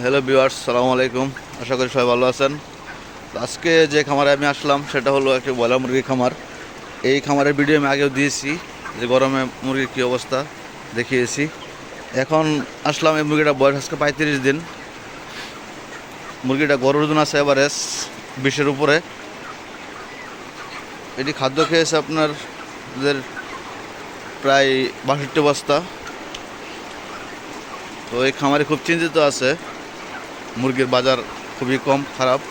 Hello viewers, সালামু আলাইকুম। আশা করি সবাই ভালো আছেন। আজকে যে খামারে আমি আসলাম সেটা হলো একটি ব্রয়লার মুরগির খামার। এই খামারের ভিডিও আমি আগেও দিয়েছি, যে গরমে মুরগির কী অবস্থা দেখিয়েছি। এখন আসলাম, এই মুরগিটা বয়স আজকে 35 দিন। মুরগিটা গরুর ওজন আছে এভারেজ 20-এর উপরে। এটি খাদ্য খেয়েছে আপনার প্রায় 62 বস্তা। তো এই খামারে খুব চিন্তিত আছে, মুরগির বাজার খুবই কম, খারাপ।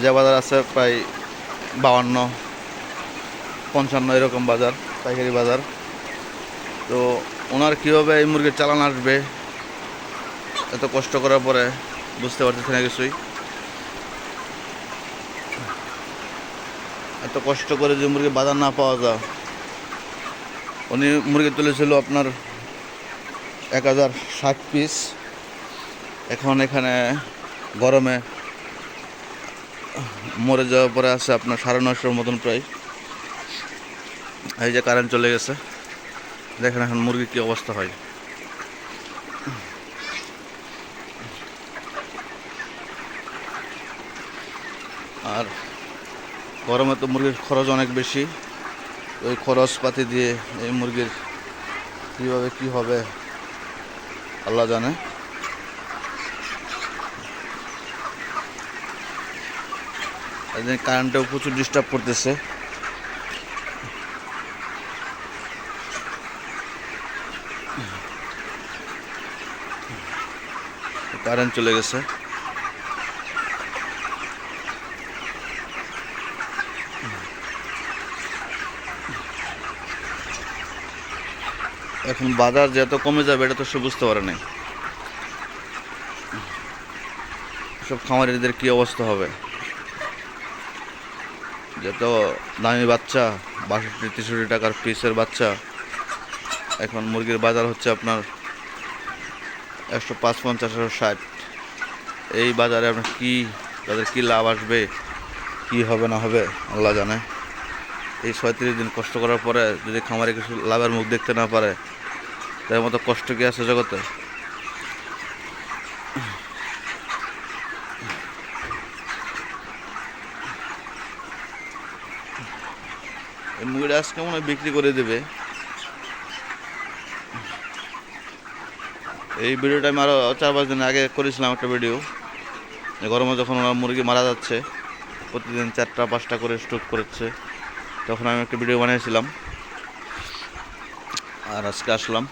যে বাজার আছে প্রায় 52-55 এরকম বাজার, পাইকারি বাজার। তো ওনার কীভাবে এই মুরগির চালান আসবে, এত কষ্ট করার পরে বুঝতে পারতেছি না কিছুই। এত কষ্ট করে যে মুরগির বাজার না পাওয়া যায়। উনি মুরগি তুলেছিল আপনার 1060 পিস। এখন এখানে গরমে মরে যাওয়ার পরে আছে আপনার 950-এর মতন প্রায়। এই যে কারেন্ট চলে গেছে, দেখেন এখন মুরগির কী অবস্থা হয়। আর গরমে তো মুরগির খরচ অনেক বেশি। ওই খরচপাতি দিয়ে এই মুরগির কীভাবে কী হবে আল্লাহ জানে। এদিন কারেন্টেও প্রচুর ডিস্টার্ব করতেছে। কারেন্ট চলে গেছে। এখন বাজার যে এত কমে যাবে এটা তো সে বুঝতে পারে নাই। সব খামারিদের কী অবস্থা হবে, যত দামি বাচ্চা 62-63 টাকার পিসের বাচ্চা। এখন মুরগির বাজার হচ্ছে আপনার 105, 50, 160। এই বাজারে আপনার তাদের কী লাভ আসবে, কি হবে না হবে আল্লাহ জানে। এই 36 দিন কষ্ট করার পরে যদি খামারে কিছু লাভের মুখ দেখতে না পারে, তার মতো কষ্ট কি আছে জগতে? এই মুরগিটা আজকে মনে হয় বিক্রি করে দেবে। এই ভিডিওটা আমি আরও 4-5 দিন আগে করেছিলাম একটা ভিডিও। গরমে যখন ওনার মুরগি মারা যাচ্ছে, প্রতিদিন 4টা-5টা করে স্ট্রোক করেছে, তখন আমি একটা ভিডিও বানিয়েছিলাম। আর আজকে আসলাম,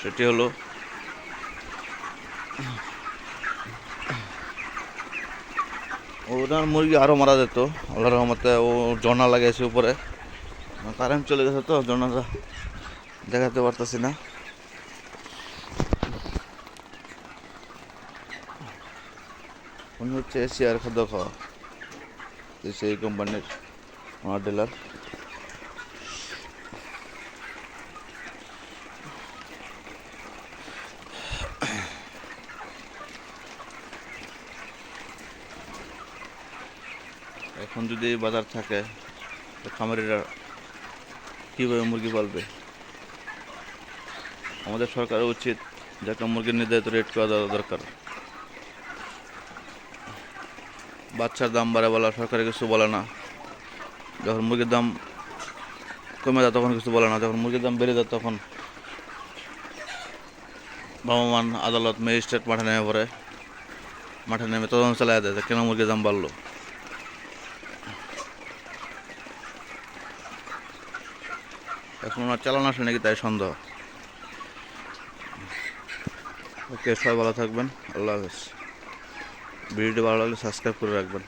সেটি হলো ওনার মুরগি আরও মারা যেত। আল্লাহর রহমতে ও জর্না লাগাইছে উপরে। কারেন্ট চলে গেছে তো জর্নাটা দেখাতে পারতেছি না। উনি হচ্ছে এশিয়ার খাদ্য খাওয়া, সেই কোম্পানির আমার ডিলার। এখন যদি এই বাজার থাকে, খামারিরা কীভাবে মুরগি পালবে? আমাদের সরকারের উচিত যে একটা মুরগির নির্ধারিত রেট করা দেওয়া দরকার। বাচ্চার দাম বাড়ে বলা সরকারের কিছু বলে না, যখন মুরগির দাম কমে যায় তখন কিছু বলে না, যখন মুরগির দাম বেড়ে যায় তখন ভ্রাম্যমাণ আদালত, ম্যাজিস্ট্রেট মাঠে নেমে তদন্ত চালায় দেয় কেন মুরগির দাম বাড়লো। এখন ওনার চালান আসে নাকি তাই সন্দেহ। ওকে, সবাই ভালো থাকবেন, আল্লাহ হাফেজ। ভিডিওটি ভালো লাগলে সাবস্ক্রাইব করে রাখবেন।